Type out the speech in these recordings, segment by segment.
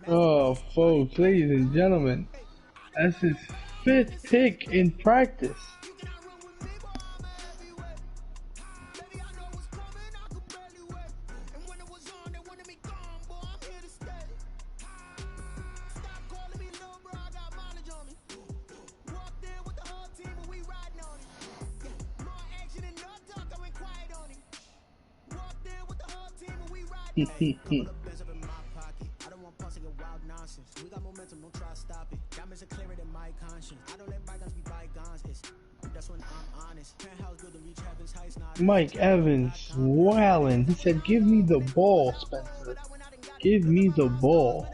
Oh, folks, ladies and gentlemen, that's his 5th pick in practice. Mike Evans, wowing. He said, "Give me the ball, Spencer. Give me the ball."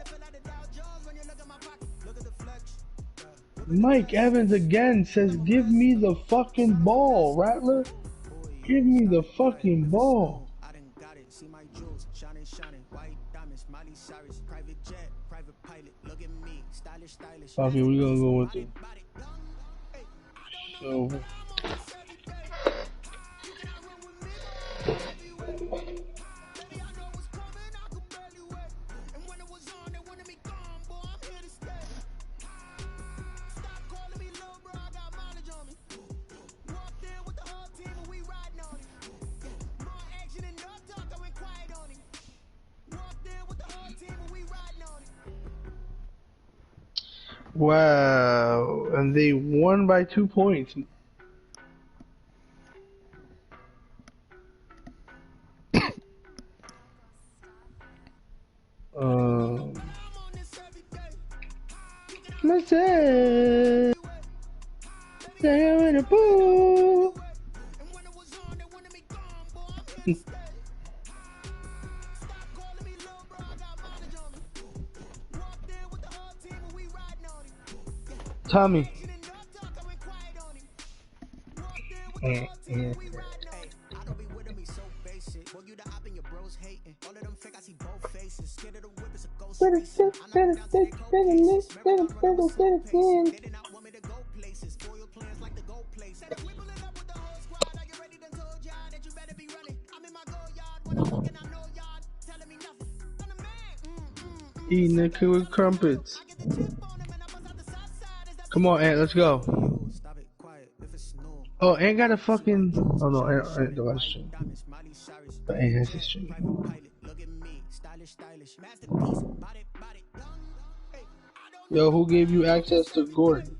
Mike Evans again says, "Give me the fucking ball, Rattler. Give me the fucking ball." Okay, we're gonna go with it. So. Wow, and they won by 2 points. Listen, they're in a pool. Tommy. Eating it with crumpets. Come on, Ant, let's go. Oh, Ant got a fucking. Oh no, Ant the last stream. But Ant has his stream. Yo, who gave you access to Gordon?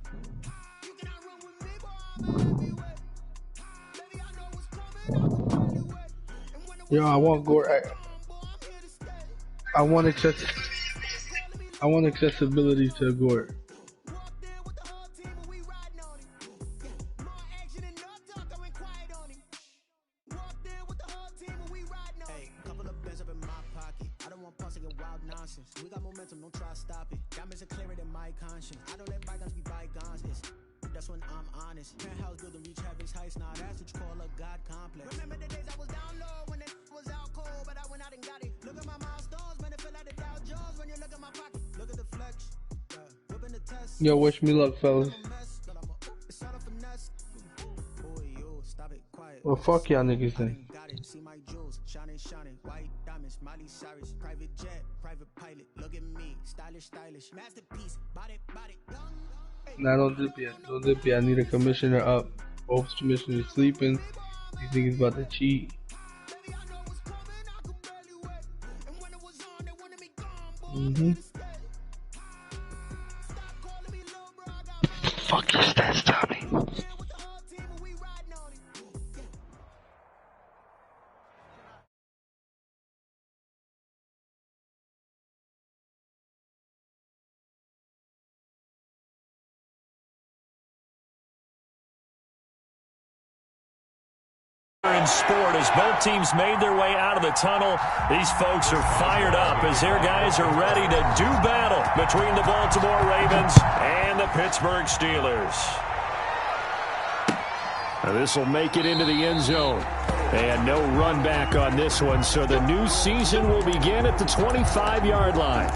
Yo, I want Gordon. I want accessibility to Gordon. Yo, wish me luck, fellas. Well, fuck y'all niggas then. Nah, don't dip yet. Don't dip yet. I need a commissioner up. Both commissioners sleeping. These niggas about to cheat. Fuck your stats, Tommy. In sport, as both teams made their way out of the tunnel, these folks are fired up as their guys are ready to do battle between the Baltimore Ravens and the Pittsburgh Steelers. This will make it into the end zone. And no run back on this one, so the new season will begin at the 25-yard line.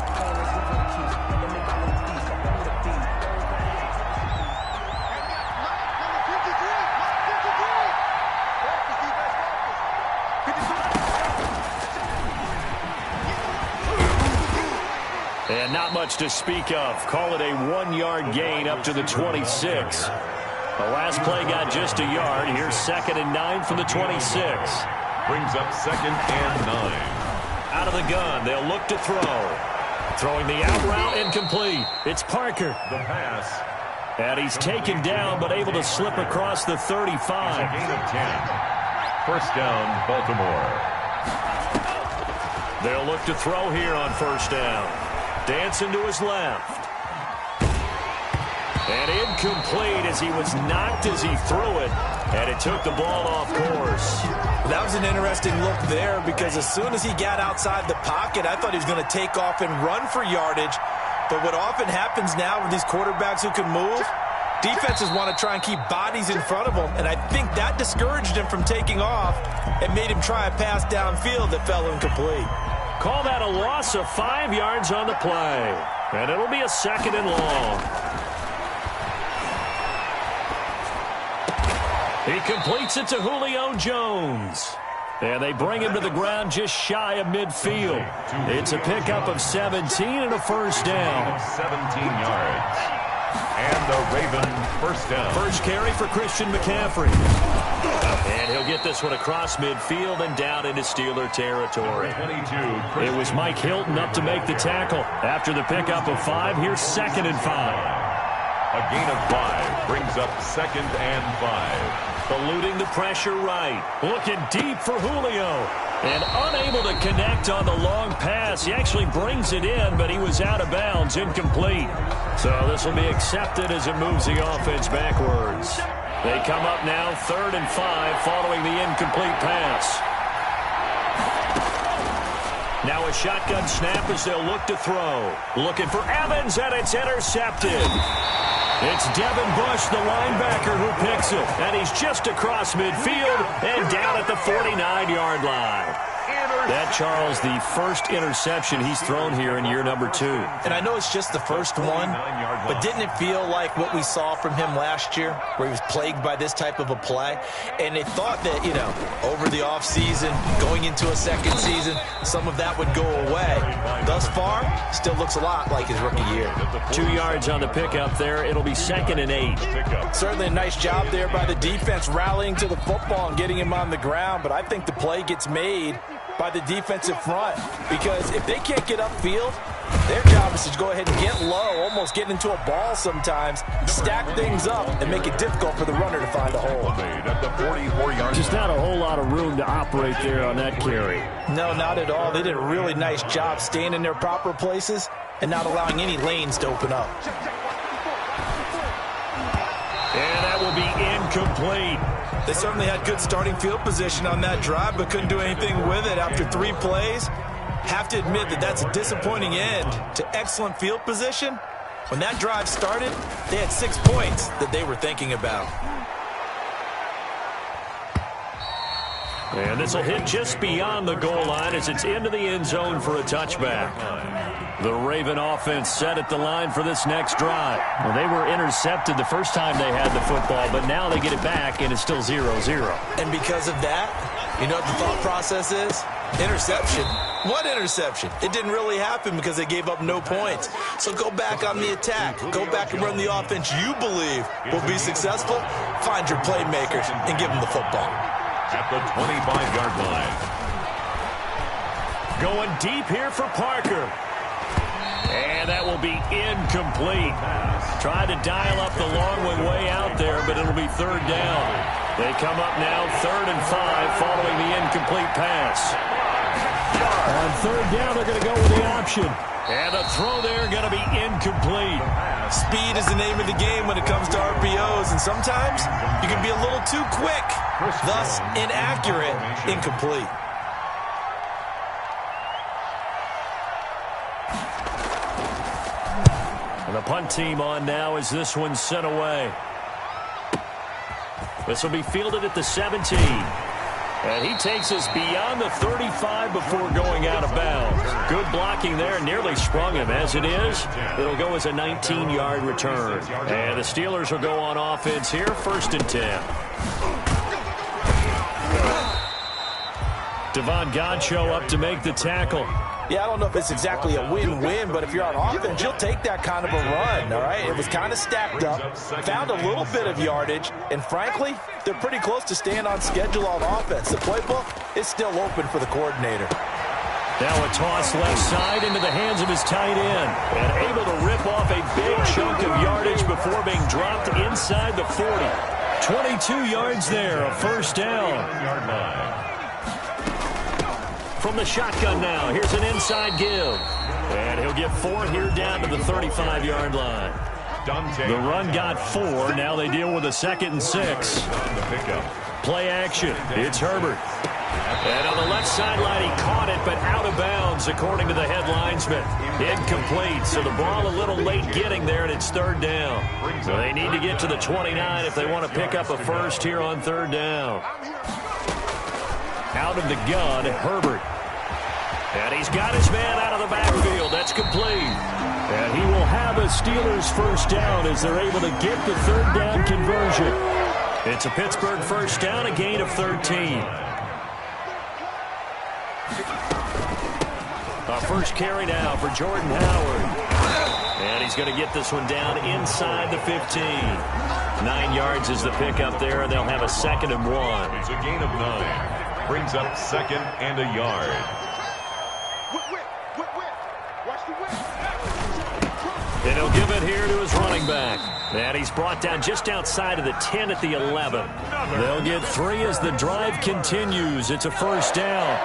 And not much to speak of. Call it a 1-yard gain up to the 26. The last play got just a yard. Here's 2nd and 9 from the 26. Brings up 2nd and 9. Out of the gun, they'll look to throw. Throwing the out route, incomplete. It's Parker. The pass. And he's taken down, but able to slip across the 35. It's a gain of 10. First down, Baltimore. They'll look to throw here on first down. Dancing to his left. And incomplete as he was knocked as he threw it. And it took the ball off course. That was an interesting look there because as soon as he got outside the pocket, I thought he was going to take off and run for yardage. But what often happens now with these quarterbacks who can move, defenses want to try and keep bodies in front of them. And I think that discouraged him from taking off and made him try a pass downfield that fell incomplete. Call that a loss of 5 yards on the play. And it'll be a 2nd and long. He completes it to Julio Jones. And they bring him to the ground just shy of midfield. It's a pickup of 17 and a first down. 17 yards. And the Ravens first down. First carry for Christian McCaffrey. And he'll get this one across midfield and down into Steeler territory. 22. It was Mike Hilton up to make the tackle. After the pickup of 5, here's 2nd and 5. A gain of 5 brings up 2nd and 5. Eluding the pressure right. Looking deep for Julio. And unable to connect on the long pass. He actually brings it in, but he was out of bounds, incomplete. So this will be accepted as it moves the offense backwards. They come up now 3rd and 5 following the incomplete pass. Now a shotgun snap as they'll look to throw. Looking for Evans, and it's intercepted. It's Devin Bush, the linebacker, who picks it. And he's just across midfield and down at the 49-yard line. That, Charles, the first interception he's thrown here in year number 2. And I know it's just the first one, but didn't it feel like what we saw from him last year, where he was plagued by this type of a play? And they thought that, you know, over the offseason, going into a second season, some of that would go away. Thus far, still looks a lot like his rookie year. 2 yards on the pickup there. It'll be 2nd and 8. Certainly a nice job there by the defense rallying to the football and getting him on the ground, but I think the play gets made by the defensive front, because if they can't get upfield, their job is to go ahead and get low, almost get into a ball sometimes, stack things up, and make it difficult for the runner to find a hole. Just not a whole lot of room to operate there on that carry. No, not at all. They did a really nice job staying in their proper places and not allowing any lanes to open up. And that will be incomplete. They certainly had good starting field position on that drive, but couldn't do anything with it after 3 plays. Have to admit that that's a disappointing end to excellent field position. When that drive started, they had 6 points that they were thinking about. And this will hit just beyond the goal line as it's into the end zone for a touchback. The Raven offense set at the line for this next drive. Well, they were intercepted the first time they had the football, but now they get it back, and it's still 0-0. And because of that, you know what the thought process is? Interception. What interception? It didn't really happen because they gave up no points. So go back on the attack. Go back and run the offense you believe will be successful. Find your playmakers and give them the football. At the 25-yard line. Going deep here for Parker. And that will be incomplete. Tried to dial up the long one way out there, but it'll be 3rd down. They come up now 3rd and 5 following the incomplete pass. On 3rd down, they're going to go with the option. And the throw there going to be incomplete. Speed is the name of the game when it comes to RPOs, and sometimes you can be a little too quick, thus inaccurate, incomplete. And the punt team on now as this one's sent away. This will be fielded at the 17. And he takes us beyond the 35 before going out of bounds. Good blocking there, nearly sprung him. As it is, it'll go as a 19-yard return. And the Steelers will go on offense here, 1st and 10. Devon Godchaux up to make the tackle. Yeah, I don't know if it's exactly a win-win, but if you're on offense, you'll take that kind of a run, all right? It was kind of stacked up, found a little bit of yardage, and frankly, they're pretty close to staying on schedule on offense. The playbook is still open for the coordinator. Now a toss left side into the hands of his tight end, and able to rip off a big chunk of yardage before being dropped inside the 40. 22 yards there, a first down. From the shotgun now, here's an inside give. And he'll get 4 here down to the 35-yard line. The run got 4. Now they deal with a 2nd and 6. Play action. It's Herbert. And on the left sideline, he caught it, but out of bounds, according to the head linesman. Incomplete, so the ball a little late getting there, and it's 3rd down. So they need to get to the 29 if they want to pick up a first here on 3rd down. Out of the gun, Herbert. And he's got his man out of the backfield. That's complete. And he will have a Steelers first down as they're able to get the 3rd down conversion. It's a Pittsburgh first down, a gain of 13. First carry now for Jordan Howard. And he's going to get this one down inside the 15. 9 yards is the pickup there, and they'll have a 2nd and 1. It's a gain of 9. Brings up 2nd and a yard. And he'll give it here to his running back. And he's brought down just outside of the 10 at the 11. They'll get 3 as the drive continues. It's a first down.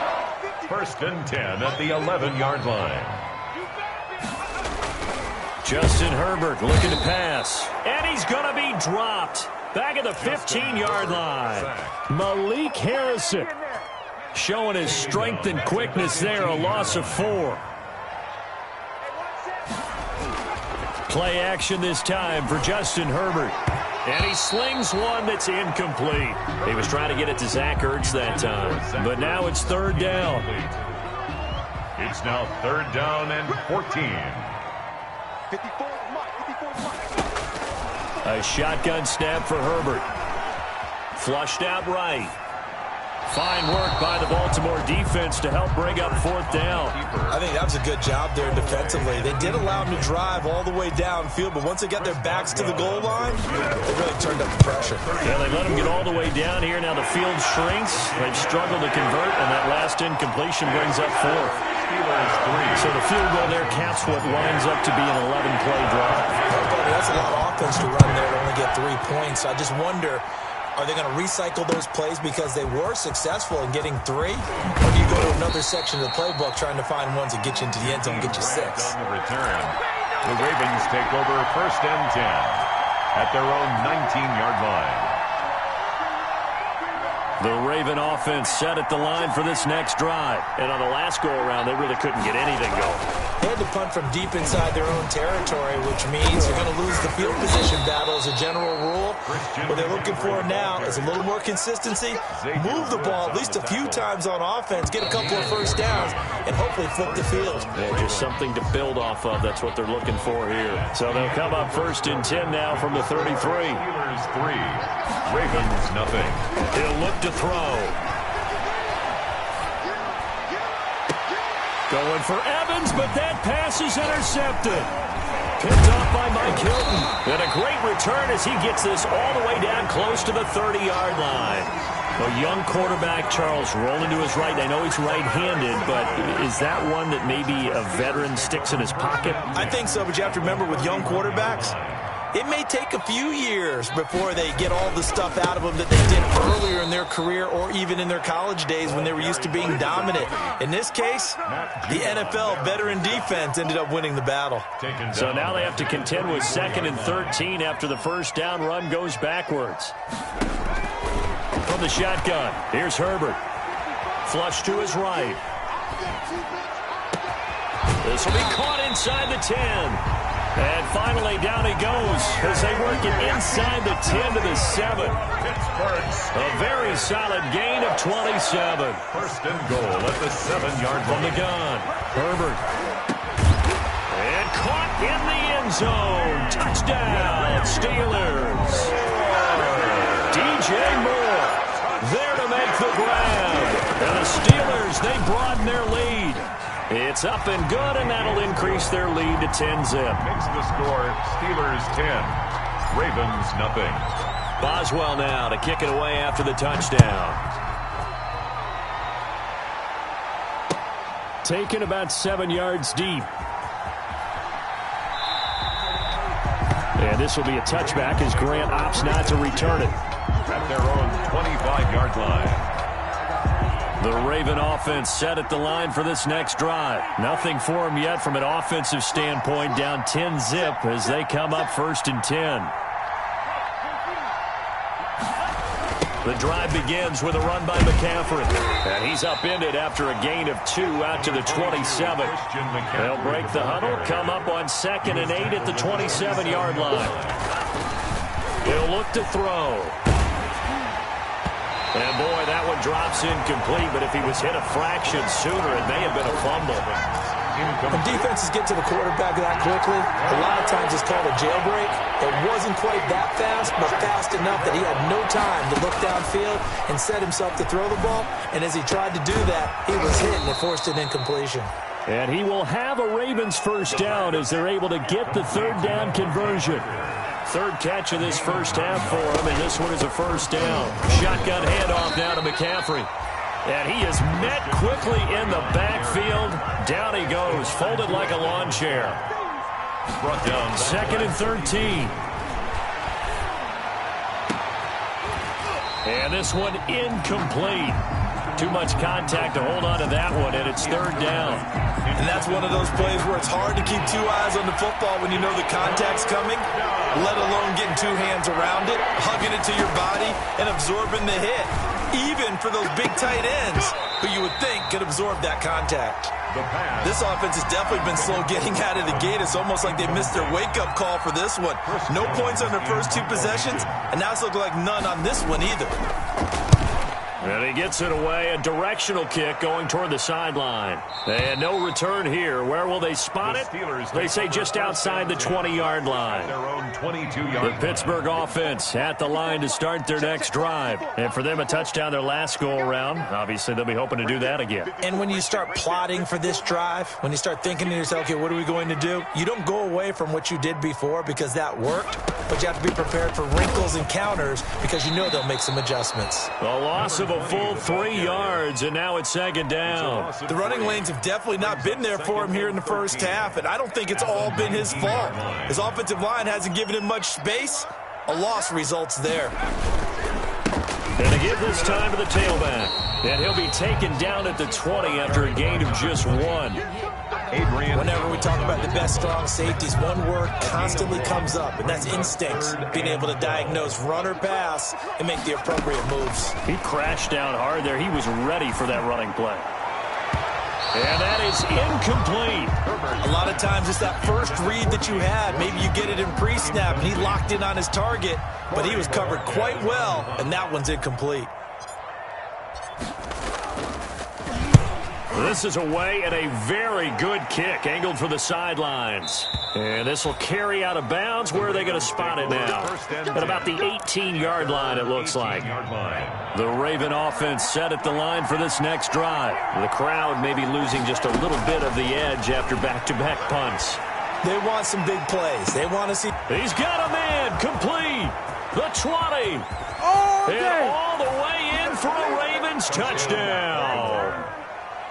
1st and 10 at the 11-yard line. Justin Herbert looking to pass. And he's going to be dropped. Back at the 15-yard line. Malik Harrison showing his strength and quickness there. A loss of 4. Play action this time for Justin Herbert. And he slings one that's incomplete. He was trying to get it to Zach Ertz that time. But now it's 3rd down. It's now 3rd down and 14. A shotgun snap for Herbert. Flushed out right. Fine work by the Baltimore defense to help bring up 4th down. I think that was a good job there defensively. They did allow them to drive all the way downfield, but once they got their backs to the goal line, they really turned up the pressure. Yeah, they let them get all the way down here. Now the field shrinks. They've struggled to convert, and that last incompletion brings up 4th. So the field goal there caps what winds up to be an 11-play drive. That's a lot of offense to run there to only get 3 points. I just wonder, are they going to recycle those plays because they were successful in getting 3? Or do you go to another section of the playbook trying to find ones that get you into the end zone and get you 6? On the return, the Ravens take over 1st and 10 at their own 19-yard line. The Raven offense set at the line for this next drive. And on the last go-around, they really couldn't get anything going. They had to punt from deep inside their own territory, which means you're going to lose the field position battle as a general rule. What they're looking for now is a little more consistency, move the ball at least a few times on offense, get a couple of first downs, and hopefully flip the field. Yeah, just something to build off of. That's what they're looking for here. So they'll come up 1st and 10 now from the 33. Steelers 3, Ravens nothing. He'll look to throw. Going for Evans, but that pass is intercepted. Picked off by Mike Hilton. And a great return as he gets this all the way down close to the 30-yard line. A young quarterback, Charles, rolling to his right. I know he's right-handed, but is that one that maybe a veteran sticks in his pocket? I think so, but you have to remember with young quarterbacks, it may take a few years before they get all the stuff out of them that they did earlier in their career or even in their college days when they were used to being dominant. In this case, the NFL veteran defense ended up winning the battle. So now they have to contend with 2nd and 13 after the first down run goes backwards. From the shotgun, here's Herbert. Flush to his right. This will be caught inside the 10. And finally, down he goes as they work it inside the 10 to the 7. A very solid gain of 27. 1st and goal at the 7-yard line. From the gun, Herbert. And caught in the end zone. Touchdown, Steelers. DJ Moore there to make the grab. And the Steelers, they broaden their lead. It's up and good, and that'll increase their lead to 10-zip. Makes the score Steelers 10, Ravens nothing. Boswell now to kick it away after the touchdown. Taken about 7 yards deep. And this will be a touchback as Grant opts not to return it. At their own 25-yard line. The Raven offense set at the line for this next drive. Nothing for them yet from an offensive standpoint, down 10-zip as they come up 1st and 10. The drive begins with a run by McCaffrey. And he's upended after a gain of 2 out to the 27. They'll break the huddle, come up on 2nd and 8 at the 27-yard line. He'll look to throw. And, boy, that one drops incomplete, but if he was hit a fraction sooner, it may have been a fumble. When defenses get to the quarterback that quickly, a lot of times it's called a jailbreak. It wasn't quite that fast, but fast enough that he had no time to look downfield and set himself to throw the ball. And as he tried to do that, he was hit and it forced an incompletion. And he will have a Ravens first down as they're able to get the 3rd down conversion. 3rd catch of this first half for him, and this one is a first down. Shotgun handoff now to McCaffrey. And he is met quickly in the backfield. Down he goes, folded like a lawn chair. Brought down 2nd and 13. And this one incomplete. Too much contact to hold on to that one, and it's 3rd down. And that's one of those plays where it's hard to keep 2 eyes on the football when you know the contact's coming, let alone getting 2 hands around it, hugging it to your body, and absorbing the hit. Even for those big tight ends who you would think could absorb that contact. This offense has definitely been slow getting out of the gate. It's almost like they missed their wake-up call for this one. No points on their first 2 possessions, and now it's looking like none on this one either. And he gets it away, a directional kick going toward the sideline. And no return here. Where will they spot it? They say just outside the 20-yard line. Their own 22-yard. The Pittsburgh offense at the line to start their next drive. And for them, a touchdown their last go-around. Obviously, they'll be hoping to do that again. And when you start plotting for this drive, when you start thinking to yourself, okay, what are we going to do? You don't go away from what you did before because that worked, but you have to be prepared for wrinkles and counters because you know they'll make some adjustments. A loss of a full 3 yards, and now it's 2nd down. The running lanes have definitely not been there for him here in the first half, and I don't think it's all been his fault. His offensive line hasn't given him much space. A loss results there. And to give this time to the tailback. And he'll be taken down at the 20 after a gain of just 1. Whenever we talk about the best strong safeties, one word constantly comes up, and that's instincts. Being able to diagnose run or pass and make the appropriate moves. He crashed down hard there. He was ready for that running play. And that is incomplete. A lot of times it's that first read that you had. Maybe you get it in pre-snap, and he locked in on his target, but he was covered quite well, and that one's incomplete. This is away and a very good kick angled for the sidelines. And this will carry out of bounds. Where are they going to spot it now? At about the 18-yard line, it looks like. The Raven offense set at the line for this next drive. The crowd may be losing just a little bit of the edge after back-to-back punts. They want some big plays. They want to see. He's got a man complete. The 20. And all the way in for a Ravens touchdown.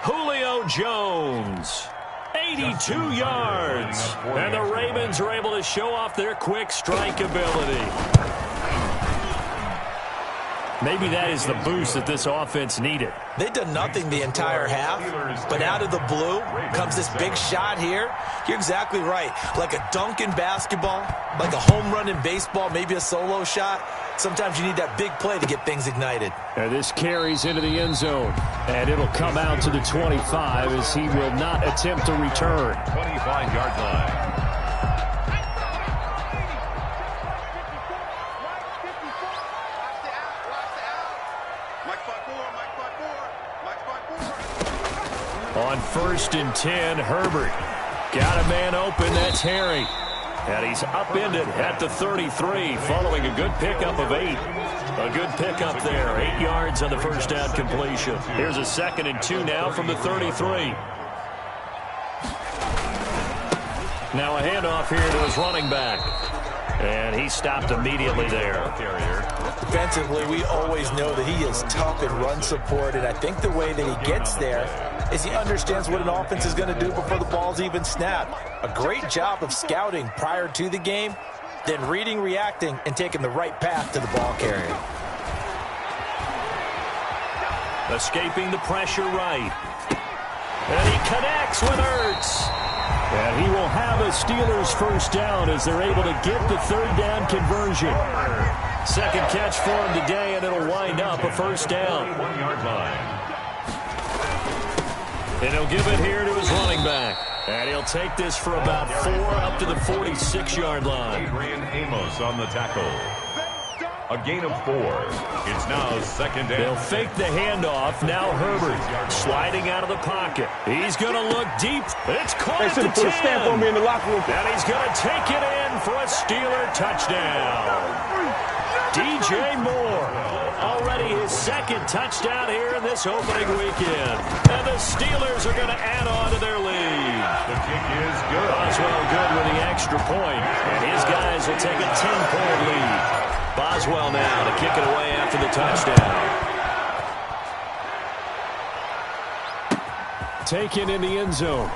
Julio Jones, 82 yards. And the Ravens are able to show off their quick strike ability. Maybe that is the boost that this offense needed. They've done nothing the entire half, but out of the blue comes this big shot here. You're exactly right. Like a dunk in basketball, like a home run in baseball, maybe a solo shot. Sometimes you need that big play to get things ignited. And this carries into the end zone, and it'll come out to the 25 as he will not attempt to return. 25-yard line. On 1st and 10, Herbert got a man open. That's Harry. And he's upended at the 33 following a good pickup of 8. A good pickup there. 8 yards on the first down completion. Here's a 2nd and 2 now from the 33. Now a handoff here to his running back. And he stopped immediately there. Defensively, we always know that he is tough in run support, and I think the way that he gets there is he understands what an offense is going to do before the ball's even snapped. A great job of scouting prior to the game, then reading, reacting, and taking the right path to the ball carrier. Escaping the pressure right. And he connects with Ertz. And he will have a Steelers first down as they're able to get the third down conversion. Second catch for him today, and it'll wind up a first down. 1-yard line. And he'll give it here to his running back. And he'll take this for about 4 up to the 46-yard line. Adrian Amos on the tackle. A gain of 4. It's now second down. They'll fake the handoff. Now Herbert sliding out of the pocket. He's going to look deep. It's caught at the 10. Put a stamp on me in the locker room. And he's going to take it in for a Steeler touchdown. DJ Moore, already his second touchdown here in this opening weekend. And the Steelers are going to add on to their lead. The kick is good. Boswell good with the extra point. And his guys will take a 10-point lead. Boswell now to kick it away after the touchdown. Taken in the end zone.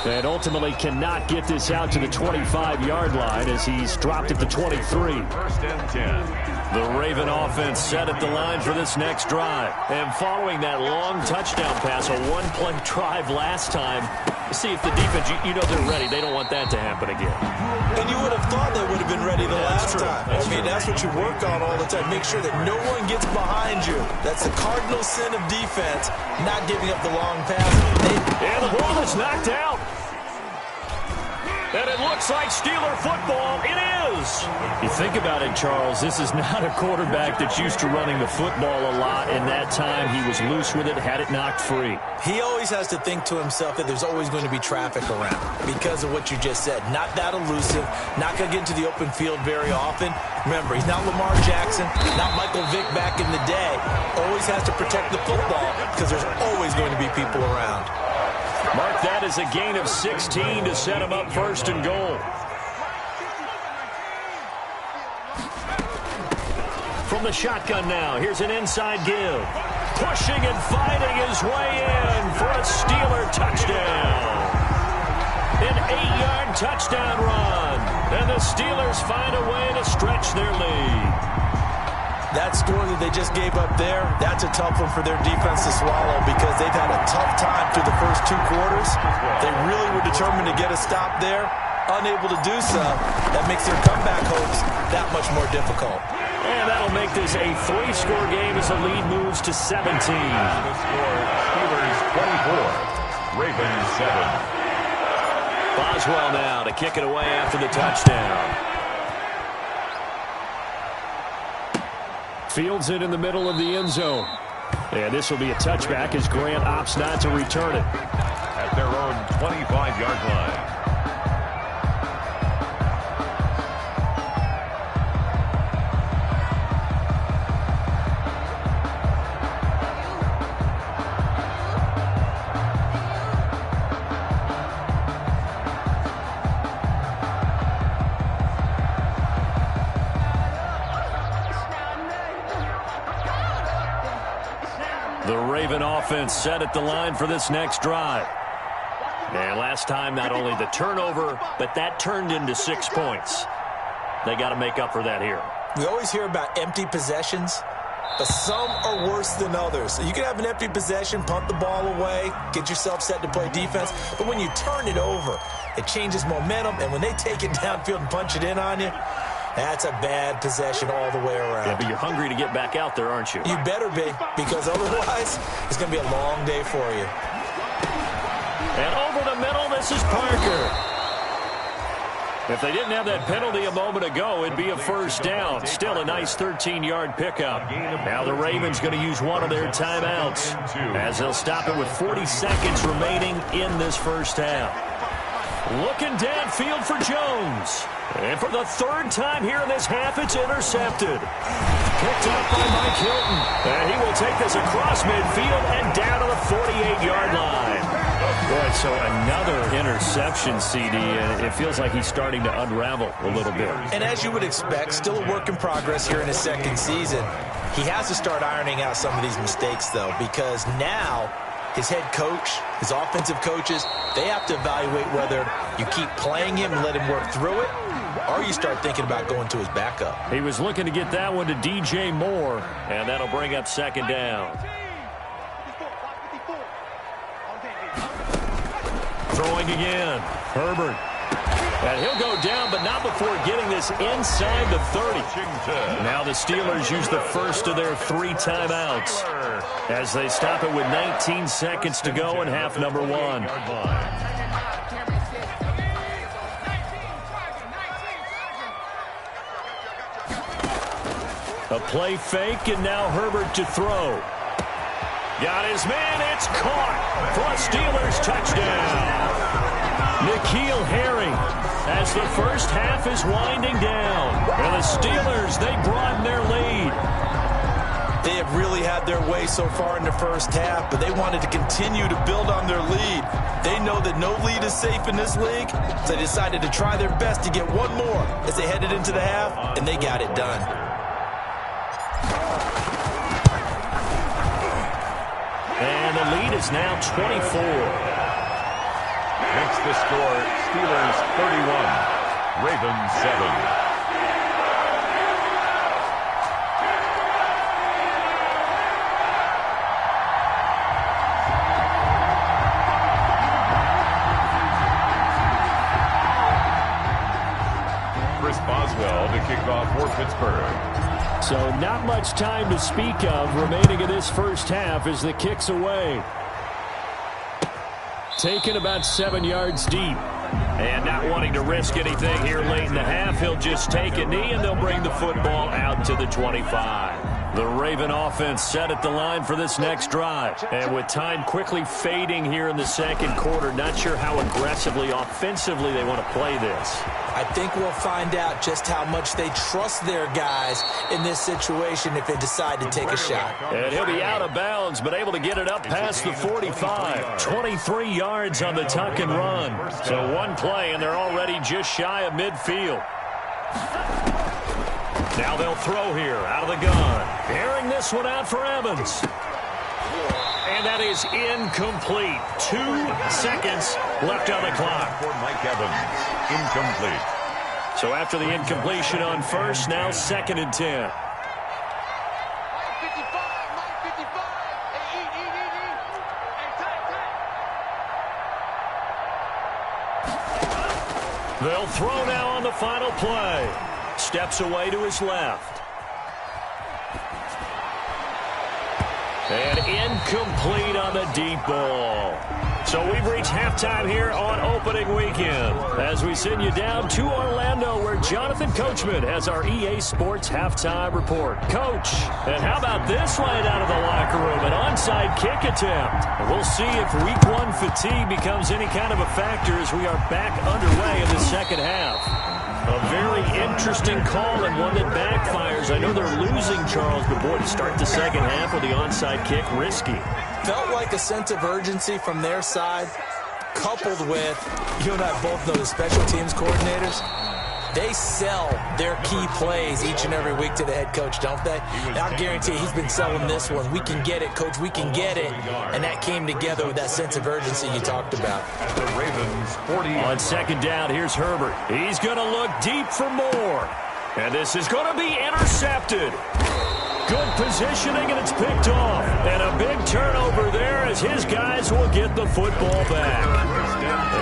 And ultimately cannot get this out to the 25-yard line as he's dropped at the 23. First and 10. The Raven offense set at the line for this next drive. And following that long touchdown pass, a one-play drive last time, see if the defense, you know they're ready. They don't want that to happen again. And you would have thought they would have been ready the last time. That's what you work on all the time. Make sure that no one gets behind you. That's the cardinal sin of defense, not giving up the long pass. And the ball is knocked out. And it looks like Steeler football. It is. You think about it, Charles, this is not a quarterback that's used to running the football a lot. And that time he was loose with it, had it knocked free. He always has to think to himself that there's always going to be traffic around because of what you just said. Not that elusive, not going to get into the open field very often. Remember, he's not Lamar Jackson, not Michael Vick back in the day. Always has to protect the football because there's always going to be people around. Mark that as a gain of 16 to set him up first and goal. From the shotgun now, here's an inside give. Pushing and fighting his way in for a Steeler touchdown. An 8-yard touchdown run. And the Steelers find a way to stretch their lead. That score that they just gave up there, that's a tough one for their defense to swallow because they've had a tough time through the first 2 quarters. They really were determined to get a stop there. Unable to do so, that makes their comeback hopes that much more difficult. And that'll make this a 3-score game as the lead moves to 17. The score, Steelers 24, Ravens 7. Boswell now to kick it away after the touchdown. Fields it in the middle of the end zone. And this will be a touchback as Grant opts not to return it. At their own 25-yard line. The Raven offense set at the line for this next drive. And last time, not only the turnover, but that turned into 6 points. They got to make up for that here. We always hear about empty possessions, but some are worse than others. So you can have an empty possession, punt the ball away, get yourself set to play defense. But when you turn it over, it changes momentum. And when they take it downfield and punch it in on you, that's a bad possession all the way around. Yeah, but you're hungry to get back out there, aren't you? You better be, because otherwise it's going to be a long day for you. And over the middle, this is Parker. If they didn't have that penalty a moment ago, it'd be a first down. Still a nice 13-yard pickup. Now the Ravens going to use one of their timeouts as they'll stop it with 40 seconds remaining in this first half. Looking downfield for Jones. And for the 3rd time here in this half, it's intercepted. Picked up by Mike Hilton. And he will take this across midfield and down to the 48-yard line. Boy, So another interception, CD, and it feels like he's starting to unravel a little bit. And as you would expect, still a work in progress here in his second season. He has to start ironing out some of these mistakes, though, because now his head coach, his offensive coaches, they have to evaluate whether you keep playing him and let him work through it, or you start thinking about going to his backup. He was looking to get that one to DJ Moore, and that'll bring up second down. Throwing again, Herbert. And he'll go down, but not before getting this inside the 30. Now the Steelers use the first of their 3 timeouts as they stop it with 19 seconds to go in half number 1. A play fake, and now Herbert to throw. Got his man, it's caught for a Steelers touchdown. N'Keal Harry, as the first half is winding down. And the Steelers, they broaden their lead. They have really had their way so far in the first half, but they wanted to continue to build on their lead. They know that no lead is safe in this league, so they decided to try their best to get one more as they headed into the half, and they got it done. And the lead is now 24. Makes the score Steelers 31, Ravens 7. Chris Boswell to kick off for Pittsburgh. So not much time to speak of remaining in this first half as the kick's away. Taken about 7 yards deep. And not wanting to risk anything here late in the half, he'll just take a knee and they'll bring the football out to the 25. The Raven offense set at the line for this next drive. And with time quickly fading here in the second quarter, not sure how aggressively, offensively they want to play this. I think we'll find out just how much they trust their guys in this situation if they decide to take a shot. And he'll be out of bounds, but able to get it up past the 45. 23 yards on the tuck and run. So one play, and they're already just shy of midfield. Now they'll throw here out of the gun. Airing this one out for Evans. And that is incomplete. 2 seconds left on the clock. For Mike Evans, incomplete. So after the incompletion on first, now 2nd and 10. They'll throw now on the final play. Steps away to his left. And incomplete on the deep ball. So we've reached halftime here on opening weekend as we send you down to Orlando where Jonathan Coachman has our EA Sports halftime report. Coach, and how about this right out of the locker room? An onside kick attempt. We'll see if week 1 fatigue becomes any kind of a factor as we are back underway in the second half. A very interesting call and one that backfires. I know they're losing, Charles, but boy, to start the second half with the onside kick, risky. Felt like a sense of urgency from their side, coupled with, you and I both know the special teams coordinators, they sell their key plays each and every week to the head coach, don't they? And I'll guarantee you, he's been selling this one. We can get it, coach, we can get it. And that came together with that sense of urgency you talked about. At the Ravens 40. On second down, here's Herbert. He's going to look deep for more. And this is going to be intercepted. Good positioning, and it's picked off. And a big turnover there as his guys will get the football back.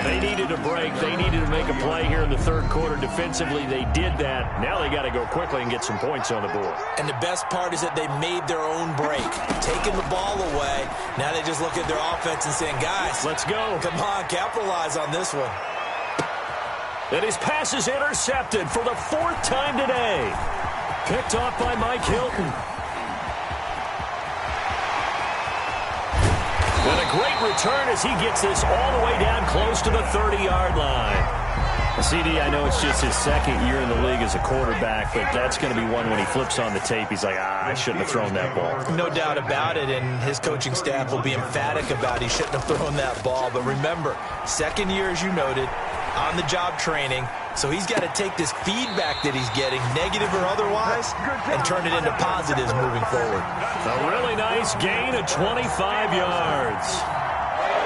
They needed a break. They needed to make a play here in the third quarter. Defensively, they did that. Now they got to go quickly and get some points on the board. And the best part is that they made their own break, taking the ball away. Now they just look at their offense and saying, guys, let's go. Come on, capitalize on this one. And his pass is intercepted for the 4th time today. Picked off by Mike Hilton. And a great return as he gets this all the way down close to the 30-yard line. CD, I know it's just his second year in the league as a quarterback, but that's going to be one when he flips on the tape. He's like, I shouldn't have thrown that ball. No doubt about it, and his coaching staff will be emphatic about he shouldn't have thrown that ball. But remember, second year, as you noted, on-the-job training. So he's got to take this feedback that he's getting, negative or otherwise, and turn it into positives moving forward. A really nice gain of 25 yards.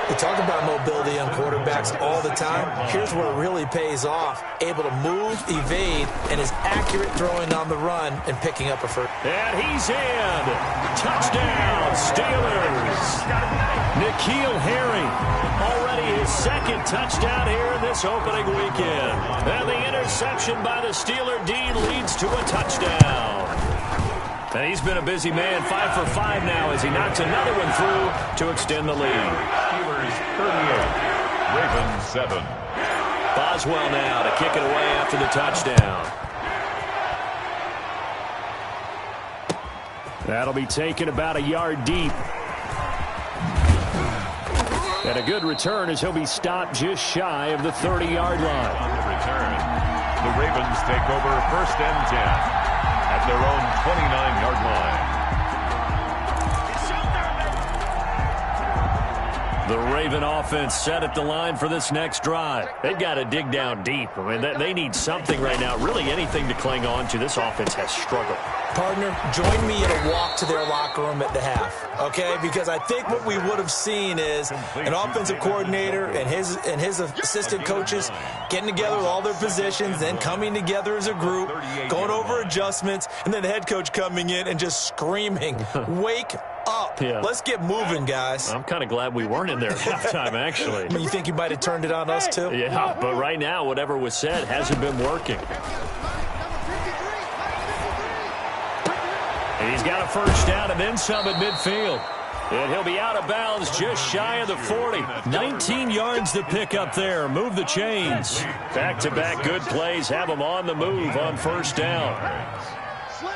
We talk about mobility on quarterbacks all the time. Here's where it really pays off. Able to move, evade, and is accurate throwing on the run and picking up a first. And he's in. Touchdown, Steelers. N'Keal Harry, already his second touchdown here in this opening weekend. And the interception by the Steeler D leads to a touchdown. And he's been a busy man, 5 for 5 now as he knocks another one through to extend the lead. Steelers 38, Ravens 7. Boswell now to kick it away after the touchdown. That'll be taken about a yard deep. And a good return as he'll be stopped just shy of the 30-yard line. On the return, the Ravens take over 1st and 10. At their own 29-yard line. The Raven offense set at the line for this next drive. They've got to dig down deep. I mean, they need something right now, really anything to cling on to. This offense has struggled. Partner, join me in a walk to their locker room at the half, okay? Because I think what we would have seen is an offensive coordinator and his assistant coaches getting together with all their positions, then coming together as a group, going over adjustments, and then the head coach coming in and just screaming, wake up. Yeah. Let's get moving, guys. I'm kind of glad we weren't in there at halftime, actually. I mean, you think you might have turned it on us, too? Yeah, but right now, whatever was said hasn't been working. And he's got a first down and then some at midfield. And he'll be out of bounds just shy of the 40. 19 yards to pick up there. Move the chains. Back-to-back good plays have them on the move on first down.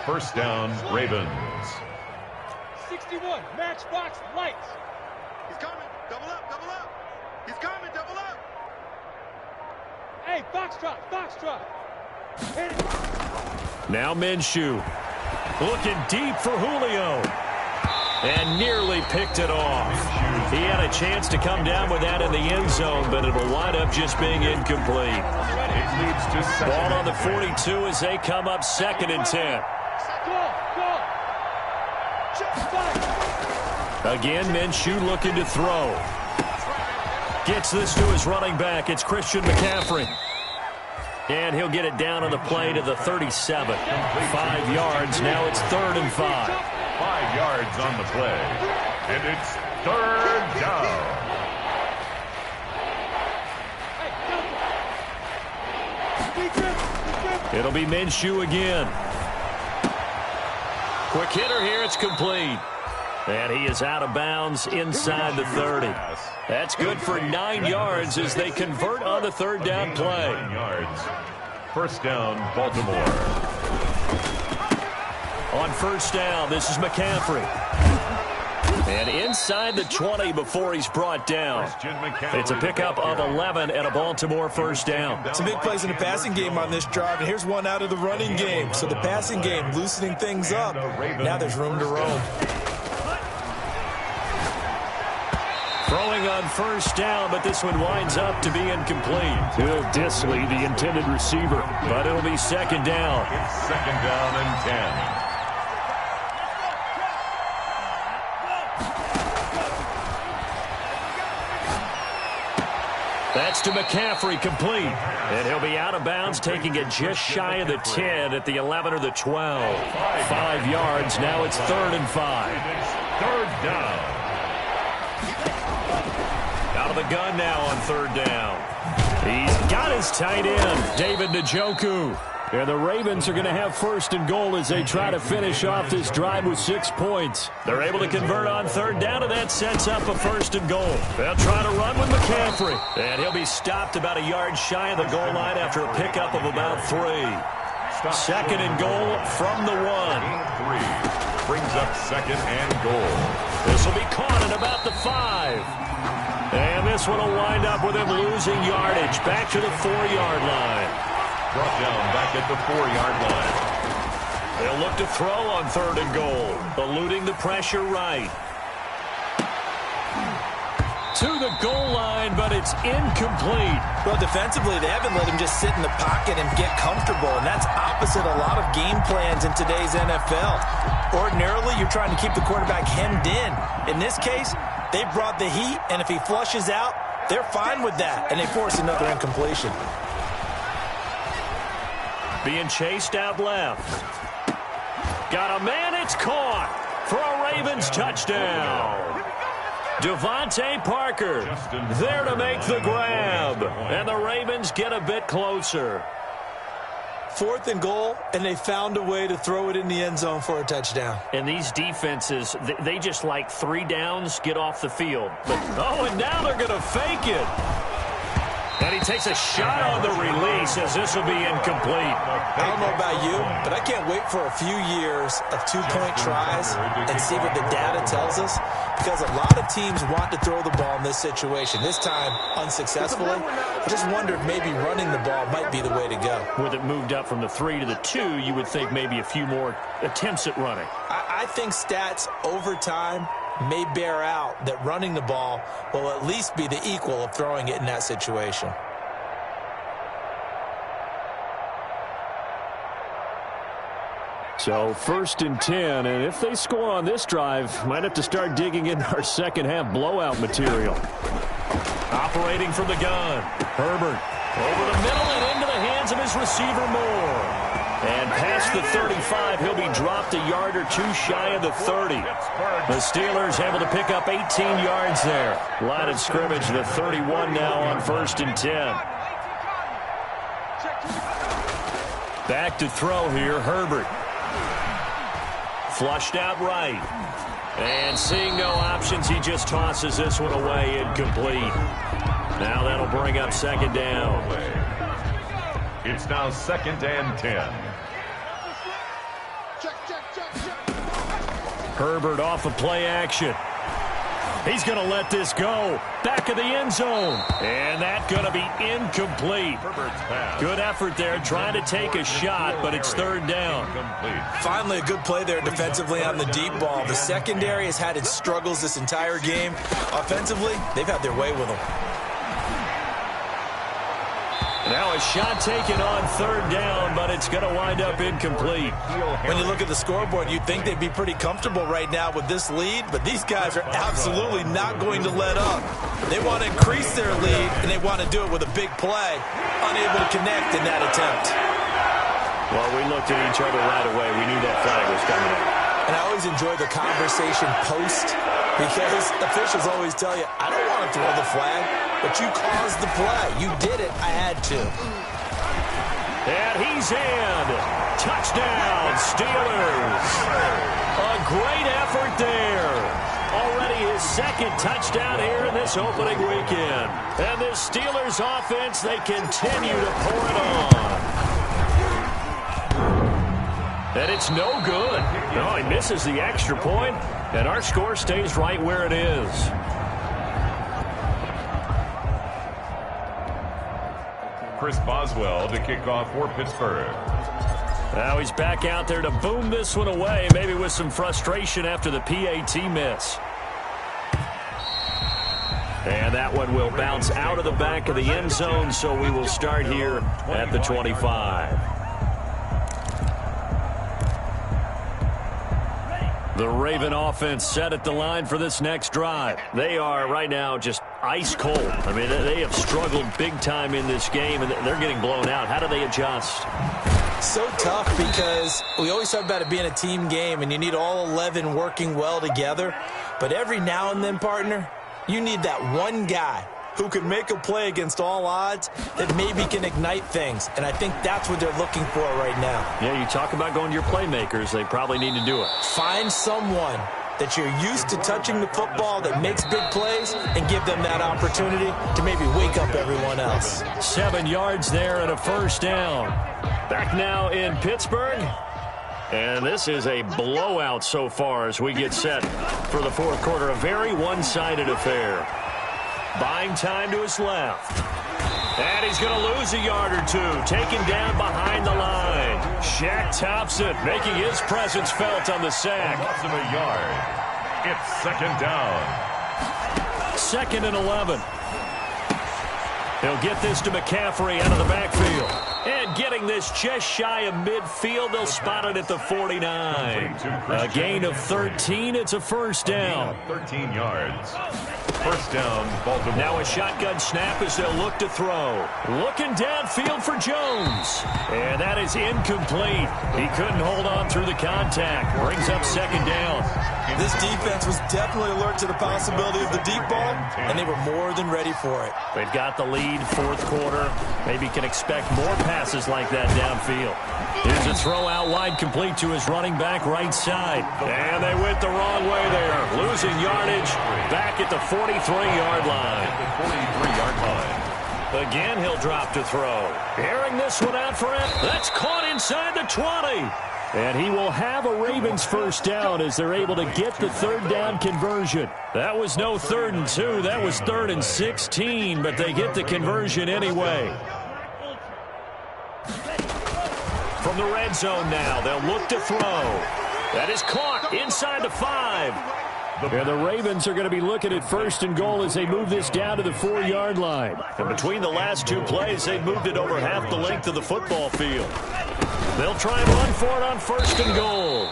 First down, Ravens. 61, matchbox lights. He's coming. Double up, double up. He's coming, double up. Hey, foxtrot, foxtrot. Hit it. Now Minshew. Looking deep for Julio. And nearly picked it off. He had a chance to come down with that in the end zone, but it'll wind up just being incomplete. It leads to Ball on the 42 as they come up 2nd and 10. Again, Minshew looking to throw. Gets this to his running back. It's Christian McCaffrey. And he'll get it down on the play to the 37. 5 yards. Now it's 3rd and 5. 5 yards on the play. And it's 3rd down. It'll be Minshew again. Quick hitter here. It's complete. And he is out of bounds inside the 30. That's good for 9 yards as they convert on the 3rd down play. 9 yards. First down, Baltimore. On first down, this is McCaffrey. And inside the 20 before he's brought down. It's a pickup of 11 and a Baltimore first down. Some big plays in the passing game on this drive, and here's one out of the running game. So the passing game loosening things up. Now there's room to roam. Throwing on first down, but this one winds up to be incomplete. Will Dissly, the intended receiver, but it'll be 2nd down. It's 2nd down and 10. That's to McCaffrey, complete. And he'll be out of bounds, taking it just shy of the 10 at the 11 or the 12. 5 yards, now it's 3rd and 5. 3rd down. Out of the gun now on 3rd down. He's got his tight end, David Njoku. And the Ravens are going to have 1st and goal as they try to finish off this drive with 6 points. They're able to convert on 3rd down, and that sets up a 1st and goal. They'll try to run with McCaffrey. And he'll be stopped about a yard shy of the goal line after a pickup of about 3. 2nd and goal from the 1. 3 brings up 2nd and goal. This will be caught at about the 5. And this one will wind up with him losing yardage. Back to the 4-yard line. Brought down back at the 4-yard line. They'll look to throw on 3rd and goal. Eluding the pressure right. To the goal line, but it's incomplete. Well, defensively, they haven't let him just sit in the pocket and get comfortable, and that's opposite a lot of game plans in today's NFL. Ordinarily, you're trying to keep the quarterback hemmed in. In this case, they brought the heat, and if he flushes out, they're fine with that, and they force another incompletion. Being chased out left. Got a man, it's caught for a Ravens touchdown. Devontae Parker there to make the grab, and the Ravens get a bit closer. 4th and goal, and they found a way to throw it in the end zone for a touchdown. And these defenses, they just like 3 downs, get off the field. But, and now they're going to fake it. And he takes a shot on the release as this will be incomplete. I don't know about you, but I can't wait for a few years of 2-point tries and see what the data tells us, because a lot of teams want to throw the ball in this situation. This time, unsuccessfully. I just wonder if maybe running the ball might be the way to go. With it moved up from the 3 to the 2, you would think maybe a few more attempts at running. I think stats over time may bear out that running the ball will at least be the equal of throwing it in that situation. So 1st and 10, and if they score on this drive, might have to start digging in our second half blowout material. Operating from the gun, Herbert over the middle and into the hands of his receiver Moore. And past the 35, he'll be dropped a yard or 2 shy of the 30. The Steelers able to pick up 18 yards there. Line of scrimmage, the 31 now on 1st and 10. Back to throw here, Herbert. Flushed out right. And seeing no options, he just tosses this one away, incomplete. Now that'll bring up 2nd down. It's now 2nd and 10. Herbert off of play action. He's going to let this go. Back of the end zone. And that's going to be incomplete. Good effort there trying to take a shot, but it's 3rd down. Finally, a good play there defensively on the deep ball. The secondary has had its struggles this entire game. Offensively, they've had their way with them. Now a shot taken on 3rd down, but it's going to wind up incomplete. When you look at the scoreboard, you'd think they'd be pretty comfortable right now with this lead, but these guys are absolutely not going to let up. They want to increase their lead, and they want to do it with a big play. Unable to connect in that attempt. Well, we looked at each other right away. We knew that flag was coming in. And I always enjoy the conversation post, because officials always tell you, I don't want to throw the flag, but you caused the play. You did it. I had to. And he's in. Touchdown, Steelers. A great effort there. Already his 2nd touchdown here in this opening weekend. And this Steelers offense, they continue to pour it on. And it's no good. No, he misses the extra point, and our score stays right where it is. Chris Boswell to kick off for Pittsburgh. Now he's back out there to boom this one away, maybe with some frustration after the PAT miss. And that one will bounce out of the back of the end zone, so we will start here at the 25. The Raven offense set at the line for this next drive. They are right now just ice cold. I mean, they have struggled big time in this game, and they're getting blown out. How do they adjust? So tough, because we always talk about it being a team game, and you need all 11 working well together. But every now and then, partner, you need that one guy who can make a play against all odds that maybe can ignite things. And I think that's what they're looking for right now. Yeah, you talk about going to your playmakers. They probably need to do it. Find someone that you're used to touching the football that makes big plays and give them that opportunity to maybe wake up everyone else. 7 yards there and a 1st down. Back now in Pittsburgh. And this is a blowout so far as we get set for the 4th quarter. A very one-sided affair. Buying time to his left. And he's going to lose a yard or two. Taken down behind the line. Shaq Thompson making his presence felt on the sack. Loss of a yard. It's second down. 2nd and 11. He'll get this to McCaffrey out of the backfield. And getting this just shy of midfield, they'll spot it at the 49. A gain of 13. It's a first down. 13 yards. First down, Baltimore. Now a shotgun snap as they'll look to throw. Looking downfield for Jones. And that is incomplete. He couldn't hold on through the contact. Brings up second down. This defense was definitely alert to the possibility of the deep ball, and they were more than ready for it. They've got the lead, fourth quarter. Maybe can expect more passes like that downfield. Here's a throw out wide, complete to his running back right side. And they went the wrong way there. Losing yardage back at the 43-yard line. The 43-yard line. Again, he'll drop to throw. Airing this one out for him. That's caught inside the 20. And he will have a Ravens first down as they're able to get the third down conversion. That was no 3rd and 2. That was 3rd and 16, but they get the conversion anyway. From the red zone now, they'll look to throw. That is caught inside the 5. And the Ravens are going to be looking at 1st and goal as they move this down to the 4-yard line. And between the last two plays, they've moved it over half the length of the football field. They'll try and run for it on 1st and goal.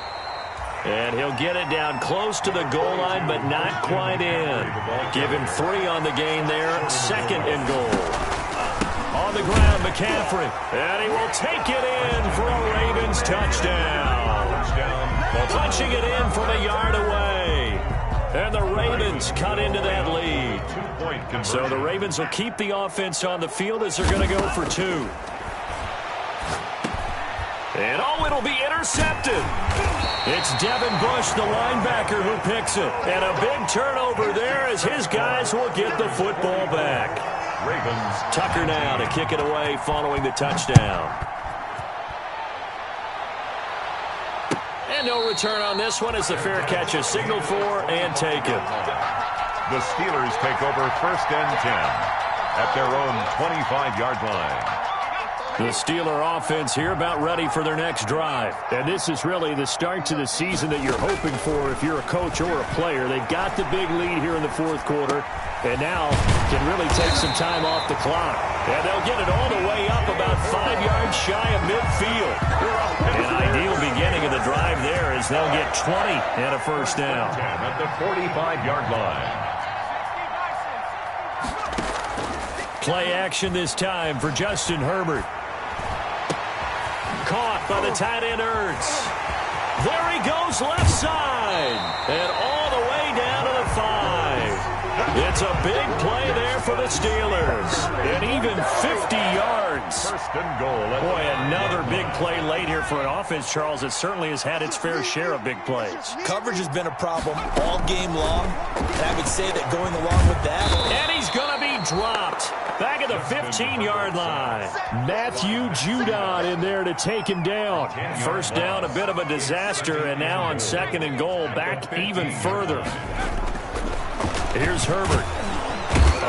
And he'll get it down close to the goal line, but not quite in. Give him 3 on the gain there. 2nd and goal. On the ground, McCaffrey. And he will take it in for a Ravens touchdown. Punching it in from a yard away. And the Ravens cut into that lead. So the Ravens will keep the offense on the field as they're going to go for 2. And it'll be intercepted. It's Devin Bush, the linebacker, who picks it. And a big turnover there as his guys will get the football back. Ravens. Tucker now to kick it away following the touchdown. And no return on this one as the fair catch is signaled for and taken. The Steelers take over 1st and 10 at their own 25-yard line. The Steeler offense here about ready for their next drive. And this is really the start to the season that you're hoping for if you're a coach or a player. They've got the big lead here in the fourth quarter and now can really take some time off the clock. And they'll get it all the way up about 5 yards shy of midfield. An ideal beginning of the drive there as they'll get 20 and a first down. At the 45-yard line. Play action this time for Justin Herbert. Caught by the tight end Ertz. There he goes left side. And all the way down to the 5. It's a big play there for the Steelers. And even 50 yards. 1st and goal. Boy, another big play late here for an offense, Charles, that certainly has had its fair share of big plays. Coverage has been a problem all game long. And I would say that going along with that. And he's going to be dropped. Back at the 15-yard line. Matthew Judon in there to take him down. First down, a bit of a disaster, and now on 2nd and goal, back even further. Here's Herbert.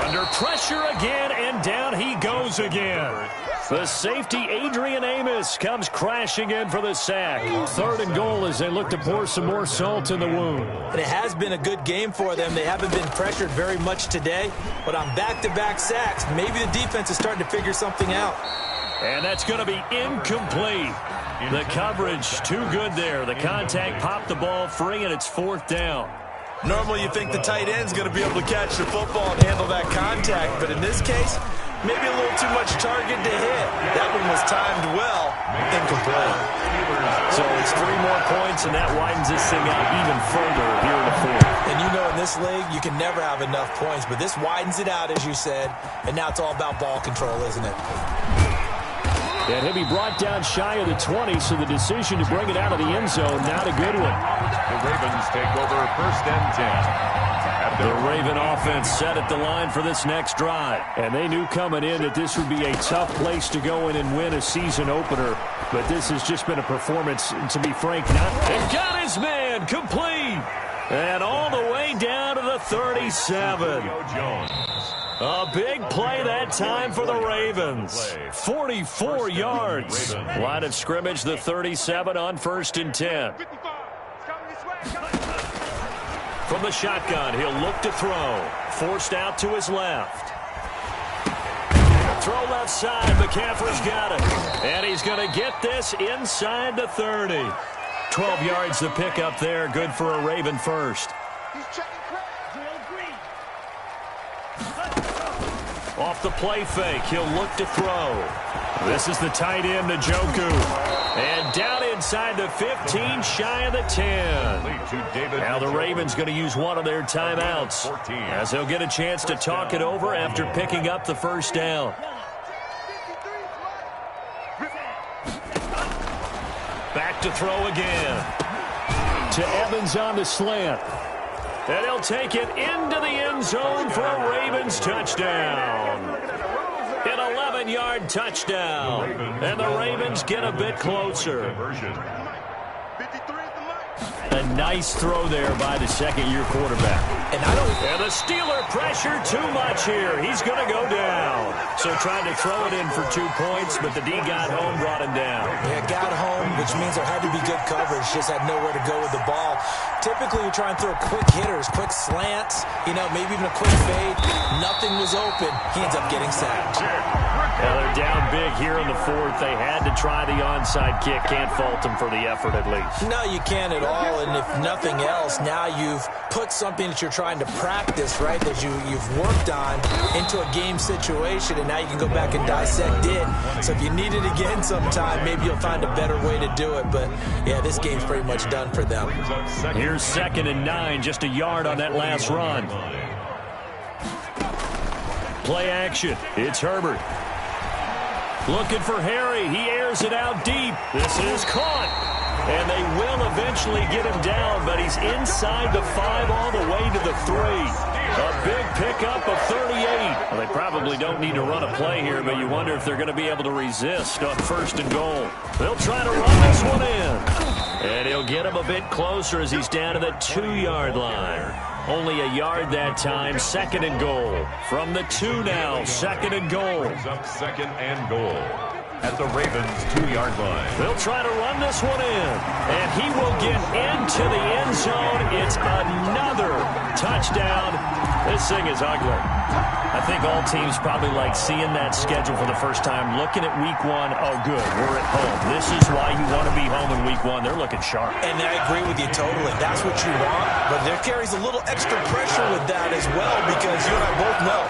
Under pressure again, and down he goes again. The safety, Adrian Amos, comes crashing in for the sack. 3rd and goal as they look to pour some more salt in the wound. And it has been a good game for them. They haven't been pressured very much today, but on back-to-back sacks, maybe the defense is starting to figure something out. And that's going to be incomplete. The coverage too good there. The contact popped the ball free, and it's 4th down. Normally you think the tight end's going to be able to catch the football and handle that contact, but in this case, maybe a little too much target to hit. That one was timed well, incomplete. So it's 3 more points, and that widens this thing out even further here in the 4th. And you know in this league, you can never have enough points, but this widens it out, as you said, and now it's all about ball control, isn't it? And he'll be brought down shy of the 20, so the decision to bring it out of the end zone, not a good one. The Ravens take over 1st and 10. The Raven offense set at the line for this next drive. And they knew coming in that this would be a tough place to go in and win a season opener. But this has just been a performance, to be frank, and got his man complete. And all the way down to the 37. Jones. A big play that time for the Ravens. 44 yards. Line of scrimmage, the 37 on 1st and 10. From the shotgun, he'll look to throw. Forced out to his left. Throw left side. McCaffrey's got it. And he's going to get this inside the 30. 12 yards to pick up there. Good for a Raven first. Off the play fake, he'll look to throw. This is the tight end, Njoku. And down inside the 15, shy of the 10. Now the Ravens going to use one of their timeouts, as they'll get a chance to talk it over after picking up the first down. Back to throw again. To Evans on the slant. And he'll take it into the end zone for a Ravens touchdown. An 11-yard touchdown. And the Ravens get a bit closer. A nice throw there by the second-year quarterback. And the Steeler pressure too much here. He's going to go down. So trying to throw it in for 2 points, but the D got home, brought him down. Yeah, got home, which means there had to be good coverage. Just had nowhere to go with the ball. Typically, you try and throw quick hitters, quick slants, maybe even a quick fade. Nothing was open. He ends up getting sacked. Well, they're down big here in the 4th. They had to try the onside kick. Can't fault them for the effort, at least. No, you can't at all. And if nothing else, now you've put something that you're trying to practice, right, that you've worked on into a game situation, and now you can go back and dissect it. So if you need it again sometime, maybe you'll find a better way to do it. But, yeah, this game's pretty much done for them. Here's 2nd and 9, just a yard on that last run. Play action. It's Herbert. Looking for Harry. He airs it out deep. This is caught. And they will eventually get him down, but he's inside the 5 all the way to the 3. A big pickup of 38. Well, they probably don't need to run a play here, but you wonder if they're going to be able to resist on 1st and goal. They'll try to run this one in. And he'll get him a bit closer as he's down to the 2-yard line. Only a yard that time. 2nd and goal. From the 2 now. 2nd and goal. 2nd and goal at the Ravens' 2-yard line. They'll try to run this one in. And he will get into the end zone. It's another touchdown. This thing is ugly. I think all teams probably like seeing that schedule for the first time, looking at week 1. Oh, good, we're at home. This is why you want to be home in week 1. They're looking sharp. And I agree with you totally. That's what you want. But there carries a little extra pressure with that as well, because you and I both know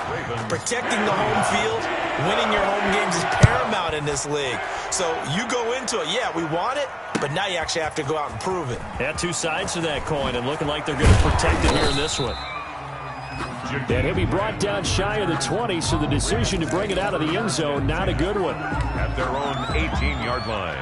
protecting the home field, winning your home games is paramount in this league. So you go into it, yeah, we want it, but now you actually have to go out and prove it. Yeah, 2 sides to that coin, and looking like they're going to protect it here in this one. And he'll be brought down shy of the 20, so the decision to bring it out of the end zone, not a good one. At their own 18-yard line.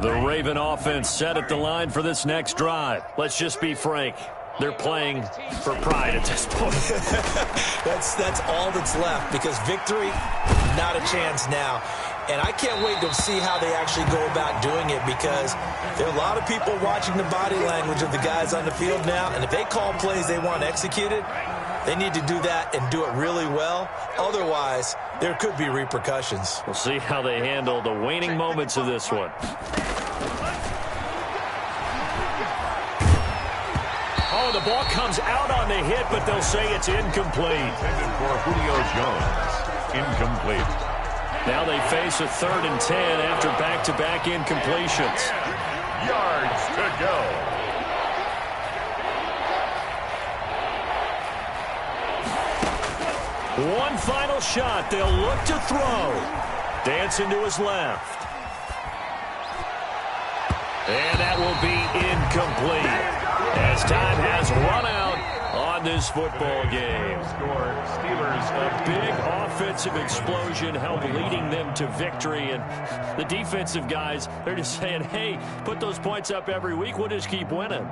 The Raven offense set at the line for this next drive. Let's just be frank. They're playing for pride at this point. That's all that's left, because victory, not a chance now. And I can't wait to see how they actually go about doing it, because there are a lot of people watching the body language of the guys on the field now, and if they call plays they want executed, they need to do that and do it really well. Otherwise, there could be repercussions. We'll see how they handle the waning moments of this one. Oh, the ball comes out on the hit, but they'll say it's incomplete. Intended for Julio Jones. Incomplete. Now they face a 3rd and 10 after back-to-back incompletions. Yards to go. One final shot. They'll look to throw. Dancing to his left. And that will be incomplete, as time has run out on this football game. Steelers, A big offensive explosion helped leading them to victory. And the defensive guys, they're just saying, hey, put those points up every week. We'll just keep winning.